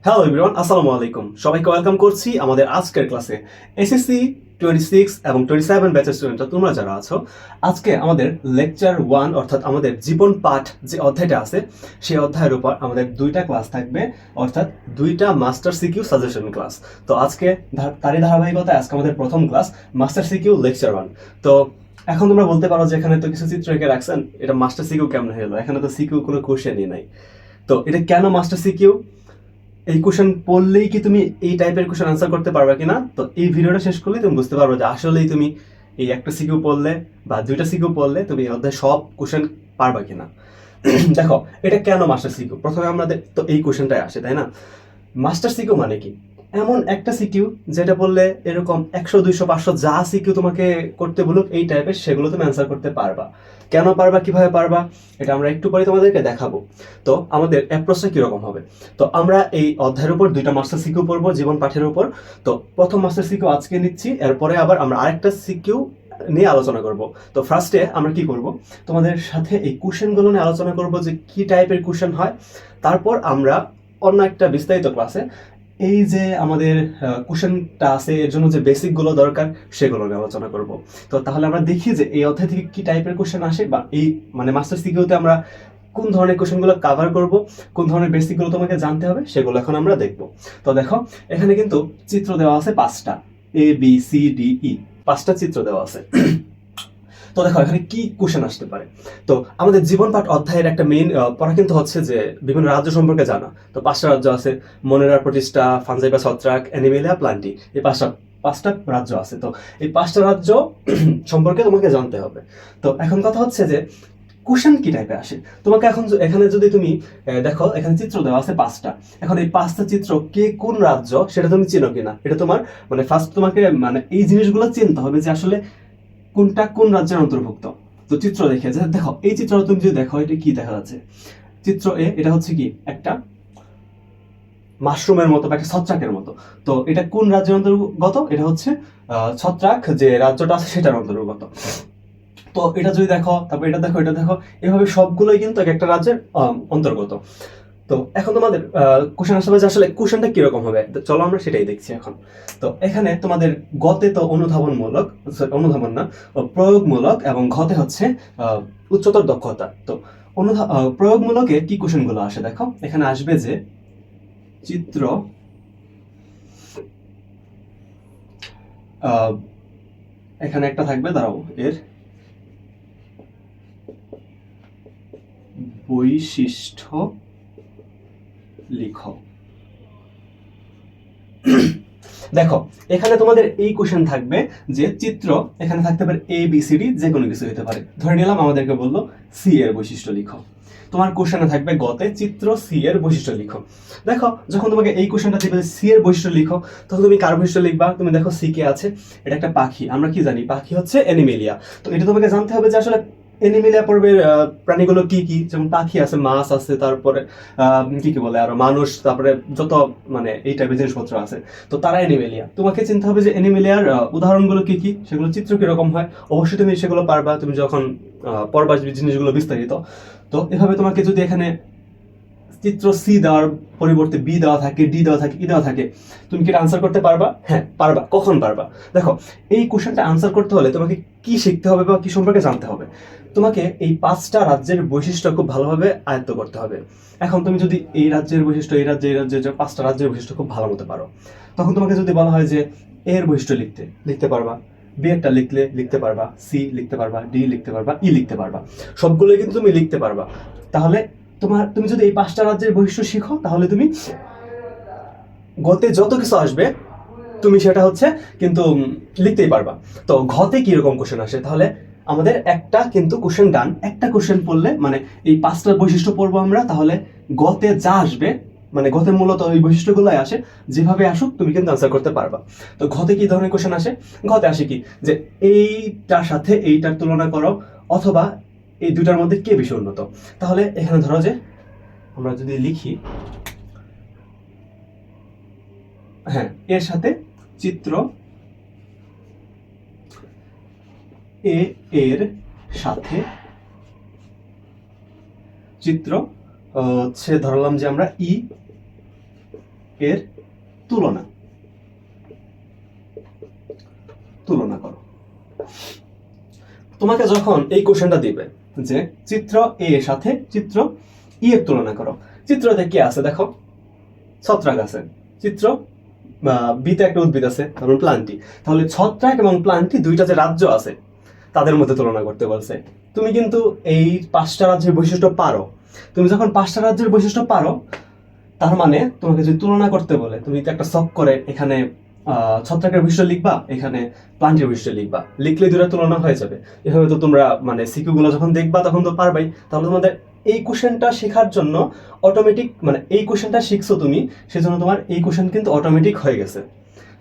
Hello everyone, আসসালামু আলাইকুম। সবাইকে ওয়েলকাম করছি আমাদের আজকের ক্লাসে। এসএসসি 26 এবং 27 ব্যাচের স্টুডেন্টরা তোমরা যারা আছো, আজকে আমাদের লেকচার 1 অর্থাৎ আমাদের জীবন পাঠ যে অধ্যায়টা আছে সেই অধ্যায়ের উপর আমাদের দুইটা ক্লাস থাকবে, অর্থাৎ দুইটা মাস্টার সিকিউ সাজেশন ক্লাস। তো আজকে তারই ধারাবাহিকতায় আজকে আমাদের প্রথম ক্লাস মাস্টার সিকিউ লেকচার 1। তো এখন তোমরা বলতে পারো যে এখানে তো কিছু চিত্র এঁকে রাখছেন, এটা মাস্টার সিকিউ কেমন হলো? এখানে তো সিকিউ কোনো কোশ্চেনই নাই। তো এটা কেন মাস্টার সিকিউ? এই কোশ্চেন পড়লেই কি তুমি এই টাইপের কোশ্চেন আনসার করতে পারবে কিনা? তো এই ভিডিওটা শেষ করলেই তুমি বুঝতে পারবে যে আসলেই তুমি এই একটা সিকিউ পড়লে বা দুইটা সিকিউ পড়লে তুমি এই অধ্যায় সব কোশ্চেন পারবা কিনা। দেখো, এটা কেন মাস্টার সিকিউ? প্রথমে আমাদের তো এই কোশ্চেনটাই আসে, তাই না? মাস্টার সিকিউ মানে কি? এমন একটা সিকিউ যেটা বললে এরকম 100 200 500 যা সিকিউ তোমাকে করতে বলুক এই টাইপের, সেগুলো তুমি অ্যান্সার করতে পারবা। কেন পারবা, কিভাবে পারবা, এটা আমরা একটু পরে তোমাদেরকে দেখাবো। তো আমাদের অ্যাপ্রোচটা কিরকম হবে? তো আমরা এই অধ্যায়ের উপর দুইটা মাস্টার সিকিউ পড়বো জীবন পাঠের উপর। তো প্রথম মাস্টার সিকিউ আজকে নিচ্ছি, এরপরে আবার আমরা আরেকটা সিকিউ নিয়ে আলোচনা করব। তো ফার্স্টে আমরা কি করব, তোমাদের সাথে এই কোশ্চেনগুলো নিয়ে আলোচনা করব যে কি টাইপের কোশ্চেন হয়। তারপর আমরা অন্য একটা বিস্তারিত ক্লাসে এই যে আমাদের কোশ্চেনটা আছে এর জন্য যে বেসিকগুলো দরকার সেগুলো নিয়ে আলোচনা করব। তো তাহলে আমরা দেখি যে এই অধ্যায় থেকে কি টাইপের কোশ্চেন আসে, বা এই মানে মাস্টার সিকিউতে আমরা কোন ধরনের কোশ্চেনগুলো কাভার করব, কোন ধরনের বেসিকগুলো তোমাকে জানতে হবে সেগুলো এখন আমরা দেখব। তো দেখো, এখানে কিন্তু চিত্র দেওয়া আছে 5টা, ABCDE, 5টা চিত্র দেওয়া আছে। তো দেখো এখানে কি কোশ্চেন আসতে পারে। তো আমাদের জীবন পাঠ অধ্যায়ের একটা মেইন পড়া কিন্তু হচ্ছে যে বিভিন্ন রাজ্য সম্পর্কে জানা। তো 5টা রাজ্য আছে: মনেরার প্রতিষ্ঠা, ফানজাই ছত্রাক, অ্যানিমেলিয়া, প্লান্টি। এই পাঁচটা পাঁচটা রাজ্য আছে। তো এই 5টা রাজ্য সম্পর্কে তোমাকে জানতে হবে। তো এখন কথা হচ্ছে যে কোশ্চেন কি টাইপে আসে। তোমাকে এখন এখানে যদি তুমি দেখো, এখানে চিত্র দেওয়া আছে 5টা। এখন এই 5টা চিত্র কে কোন রাজ্য সেটা তুমি চিনো কিনা, এটা তোমার মানে ফার্স্ট তোমাকে মানে এই জিনিসগুলো চিনতে হবে যে আসলে কোনটা কোন রাজ্যের অন্তর্ভুক্ত। তো চিত্র দেখে যে দেখো, এই চিত্রটা তুমি যদি দেখো, এটা কি দেখা যাচ্ছে? চিত্র এ, এটা হচ্ছে কি একটা মাশরুমের মতো বা একটা ছত্রাকের মতো। তো এটা কোন রাজ্যের অন্তর্গত? এটা হচ্ছে ছত্রাক যে রাজ্যটা আছে সেটার অন্তর্গত। তো এটা যদি দেখো, তারপর এটা দেখো, এটা দেখো, এভাবে সবগুলোই কিন্তু এক একটা রাজ্যের অন্তর্গত। তো এখন তোমাদের কোশ্চেন আসবে যে আসলে কোশ্চেনটা কিরকম হবে। চলো আমরা সেটাই দেখছি এখন। তো এখানে তোমাদের গতে তো অনুধাবনমূলক, অনুধাবন না, প্রয়োগমূলক, এবং ঘতে হচ্ছে উচ্চতর দক্ষতা। তো প্রয়োগমূলকে কি কোশ্চেনগুলো আসে দেখো, এখানে আসবে যে চিত্র, এখানে একটা থাকবে, দাঁড়াও, এর বৈশিষ্ট্য লিখো। দেখো, এখানে তোমাদের এই কোশ্চেন থাকবে যে চিত্র, এখানে থাকতে পারে ABCD, যে কোনো কিছু হতে পারে। ধরে নিলাম আমাদেরকে বললো সি এর বৈশিষ্ট্য লিখো। তোমার কোশ্চেনে থাকবে গতে চিত্র সি এর বৈশিষ্ট্য লিখো। দেখো, যখন তোমাকে এই কোশ্চেনটা দিবে সি এর বৈশিষ্ট্য লিখো, তখন তুমি কার বৈশিষ্ট্য লিখবা? তুমি দেখো সি কে আছে, এটা একটা পাখি, আমরা কি জানি পাখি হচ্ছে অ্যানিমেলিয়া। তো এটা তোমাকে জানতে হবে যে আসলে অ্যানিমেলিয়া পর্বের প্রাণীগুলো কি কি, যেমন পাখি আছে, মাছ আছে, তারপরে কি কি বলে আরো মানুষ, তারপরে যত মানে এই টাইপের জিনিসপত্র আছে। তো তারা অ্যানিমেলিয়া। তোমাকে চিন্তা হবে যে অ্যানিমেলিয়ার উদাহরণগুলো কি কি, সেগুলো চিত্র কিরকম হয়। অবশ্যই তুমি সেগুলো পারবা তুমি যখন পড়বা জিনিসগুলো বিস্তারিত। তো এভাবে তোমাকে যদি এখানে চিত্র সি দেওয়ার পরিবর্তে বি দেওয়া থাকে, ডি দেওয়া থাকে, ই দেওয়া থাকে, তুমি কি এটা আনসার করতে পারবা? হ্যাঁ পারবা। কখন পারবা? দেখো, এই কোশ্চেনটা আনসার করতে হলে তোমাকে কি শিখতে হবে বা কি সম্পর্কে জানতে হবে? তোমাকে এই 5টা রাজ্যের বৈশিষ্ট্য খুব ভালোভাবে আয়ত্ত করতে হবে। এখন তুমি যদি এই রাজ্যের বৈশিষ্ট্য, এই রাজ্যের 5টা রাজ্যের বৈশিষ্ট্য খুব ভালো মতো পারো, তখন তোমাকে যদি বলা হয় যে এর বৈশিষ্ট্য লিখতে পারবা, বি একটা লিখতে পারবা, সি লিখতে পারবা, ডি লিখতে পারবা, ই লিখতে পারবা, সবগুলোই কিন্তু তুমি লিখতে পারবা। তাহলে তুমি যদি এই 5টা রাজ্যের বৈশিষ্ট্য শিখো, তাহলে তুমি গতে যত কিছু আসবে তুমি সেটা হচ্ছে কিন্তু লিখতেই পারবা। তো ঘতে কিরকম কোশ্চেন আসে? তাহলে আমাদের একটা কিন্তু কোশ্চেন ডান, একটা কোশ্চেন পড়লে মানে এই 5টা বৈশিষ্ট্য পড়বো আমরা, তাহলে গতে যা আসবে মানে গতে মূলত ওই বৈশিষ্ট্যগুলোই আসে, যেভাবে আসুক তুমি কিন্তু আনসার করতে পারবা। তো ঘতে কি ধরনের কোশ্চেন আসে? ঘতে আসে কি, যে এইটার সাথে এইটার তুলনা করো, অথবা এই দুটার মধ্যে কে বেশি উন্নত। তাহলে এখানে ধরো যে আমরা যদি লিখি, হ্যাঁ, এর সাথে চিত্র এ এর সাথে চিত্র হচ্ছে ধরলাম যে আমরা ই এর তুলনা করো। তোমাকে যখন এই কোশ্চেনটা দিবে যে চিত্র এ এর সাথে চিত্র ই এর তুলনা করো, চিত্রতে কি আছে দেখো, ছত্রাক আছে, চিত্র বিতে একটা উদ্ভিদ আছে, তারপর প্লান্টি। তাহলে ছত্রাক এবং প্লান্টি দুইটা যে রাজ্য আছে তাদের মধ্যে তুলনা করতে বলছে। তুমি কিন্তু এই 5টা রাজ্যের বৈশিষ্ট্য পারো। তুমি যখন 5টা রাজ্যের বৈশিষ্ট্য পারো, তার মানে তোমাকে যদি তুলনা করতে বলে, তুমি একটা শখ করে এখানে ছত্রাকের বৈশিষ্ট্য লিখবা, এখানে প্লান্টের বৈশিষ্ট্য লিখবা, লিখলে দুটো তুলনা হয়ে যাবে। এভাবে তো তোমরা মানে সিকিউ গুলো যখন দেখবা তখন তো পারবাই। তাহলে তোমাদের এই কোশ্চেনটা শেখার জন্য অটোমেটিক, মানে এই কোশ্চেনটা শিখছো তুমি, সেজন্য তোমার এই কোশ্চেন কিন্তু অটোমেটিক হয়ে গেছে।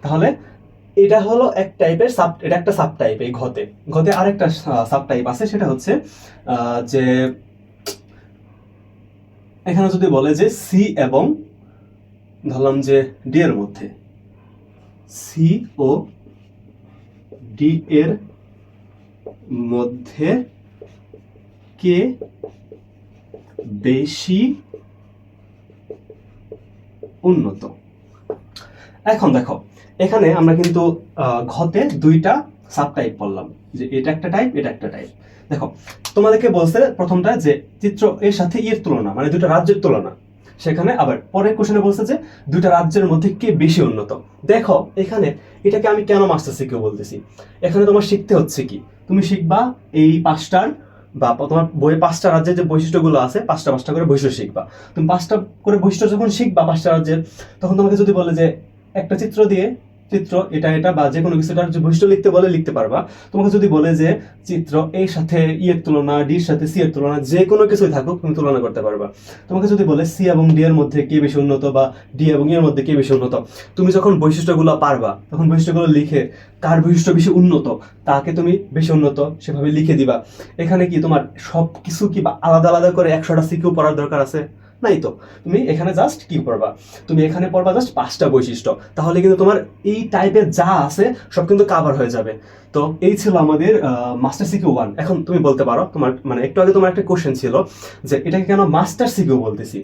তাহলে এটা হলো এক টাইপের এটা একটা সাব টাইপ। এই ঘতে আরেকটা সাব টাইপ আছে, সেটা হচ্ছে যে এখানে যদি বলে যে সি এবং ধরলাম যে ডি এর মধ্যে, সি ও ডি এর মধ্যে কে বেশি উন্নত। এখন দেখো এখানে আমরা কিন্তু ঘতে দুইটা সাব টাইপ পড়লাম, যে এটা একটা টাইপ, এটা একটা টাইপ। দেখো তোমাদেরকে বলছে প্রথমটা যে চিত্র এর সাথে এর তুলনা, মানে দুইটা রাজ্যের তুলনা। সেখানে আবার পরের কোশ্চেনে বলছে যে দুইটা রাজ্যের মধ্যে কে বেশি উন্নত। দেখো এখানে এটাকে আমি কেন মাস্টার সিকিউ বলতেছি, এখানে তোমার শিখতে হচ্ছে কি, তুমি শিখবা এই 5টার বা তোমার বইয়ে 5টা রাজ্যের যে বৈশিষ্ট্যগুলো আছে, 5টা করে বৈশিষ্ট্য শিখবা। তুমি 5টা করে বৈশিষ্ট্য যখন শিখবা 5টা রাজ্যের, তখন তোমাকে যদি বলে যে একটা চিত্র দিয়ে চিত্র এটা বা যে কোনো কিছুটার যে বৈশিষ্ট্য লিখতে বলে লিখতে পারবা। তোমাকে যদি বলে যে চিত্র এর সাথে ই এর তুলনা, ডির সাথে সি এর তুলনা, যে কোনো কিছুই থাকুক তুমি তুলনা করতে পারবা। তোমাকে যদি বলে সি এবং ডি এর মধ্যে কে বেশি উন্নত বা ডি এবং ই এর মধ্যে কে বেশি উন্নত, তুমি যখন বৈশিষ্ট্যগুলো পারবা তখন বৈশিষ্ট্যগুলো লিখে কার বৈশিষ্ট্য বেশি উন্নত তাকে তুমি বেশি উন্নত সেভাবে লিখে দিবা। এখানে কি তোমার সব কিছু কি বা আলাদা আলাদা করে 100টা সিকিউ পড়ার দরকার আছে? নাই তো। তুমি এখানে জাস্ট কি পড়বা, তুমি এখানে পড়বা জাস্ট 5টা বৈশিষ্ট্য, তাহলে কিন্তু তোমার এই টাইপের যা আছে সব কিন্তু কভার হয়ে যাবে। তো এই ছিল আমাদের মাস্টার সিকিউ 1। এখন তুমি বলতে পারো, তোমার মানে একটু আগে তোমার একটা কোশ্চেন ছিল যে এটাকে কেন মাস্টার সিকিউ বলতেছি,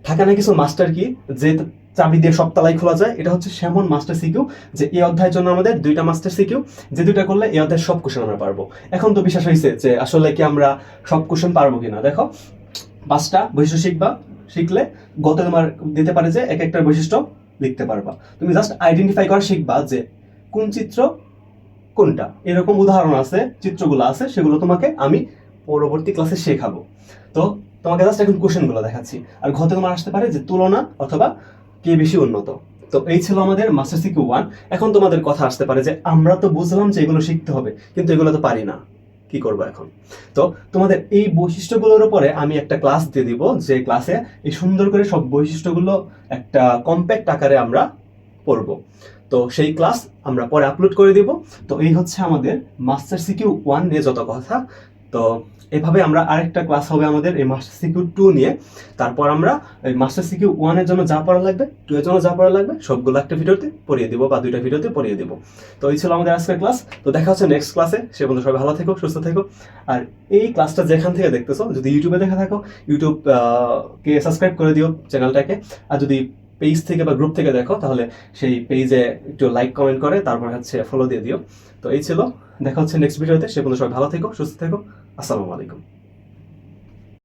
থাকে না কিছু মাস্টার কি যে চাবি দিয়ে সব তালাই খোলা যায়, এটা হচ্ছে সেমন মাস্টার সিকিউ যে এই অধ্যায়ের জন্য আমাদের 2টা মাস্টার সিকিউ, যে 2টা করলে এই অধ্যায়ের সব কোশ্চেন আমরা পারবো। এখন তো বিশ্বাস হয়েছে যে আসলে কি আমরা সব কোশ্চেন পারবো কিনা। দেখো 5টা বৈশিষ্ট্য শিখবা, শিখলে গত তোমার দিতে পারে যে এক একটা বৈশিষ্ট্য লিখতে পারবা। তুমি জাস্ট আইডেন্টিফাই করা শিখবা যে কোন চিত্র কোনটা, এরকম উদাহরণ আছে, চিত্রগুলো আছে, সেগুলো তোমাকে আমি পরবর্তী ক্লাসে শেখাবো। তো তোমাকে জাস্ট এখন কোশ্চেনগুলো দেখাচ্ছি। আর ঘতে তোমার আসতে পারে যে তুলনা অথবা কে বেশি উন্নত। তো এই ছিল আমাদের মাস্টার সিকিউ 1। এখন তোমাদের কথা আসতে পারে যে আমরা তো বুঝলাম যে এগুলো শিখতে হবে, কিন্তু এগুলো তো পারি না, কি করবো এখন? তো তোমাদের এই বৈশিষ্ট্যগুলোর উপরে আমি একটা ক্লাস দিয়ে দিব, যে ক্লাসে এই সুন্দর করে সব বৈশিষ্ট্যগুলো একটা কম্প্যাক্ট আকারে আমরা পড়বো। তো সেই ক্লাস আমরা পরে আপলোড করে দিব। তো এই হচ্ছে আমাদের মাস্টার সিকিউ 1 নিয়ে যত কথা। তো এভাবে আমরা আরেকটা ক্লাস হবে আমাদের এই মাস্টার সিকিউ 2 নিয়ে। তারপর আমরা এই মাস্টার সিকিউ 1 এর জন্য যা পড়া লাগবে, 2 এর জন্য যা পড়া লাগবে সবগুলো একটা ভিডিওতে পড়িয়ে দিব বা 2টা ভিডিওতে পড়িয়ে দিব। তো এই ছিল আমাদের আজকের ক্লাস। তো দেখা হচ্ছে নেক্সট ক্লাসে। সে পর্যন্ত সবাই ভালো থেকো, সুস্থ থেকো। আর এই ক্লাসটা যেখান থেকে দেখতেছো, যদি ইউটিউবে দেখে থাকো, ইউটিউব কে সাবস্ক্রাইব করে দিও চ্যানেলটাকে। আর যদি পেজ থেকে বা গ্রুপ থেকে দেখো, তাহলে সেই পেজে একটু লাইক কমেন্ট করে তারপর হচ্ছে ফলো দিয়ে দিও। তো এই ছিল, দেখা হচ্ছে নেক্সট ভিডিওতে। সে পর্যন্ত সবাই ভালো থেকো, সুস্থ থেকো। আসসালামু আলাইকুম।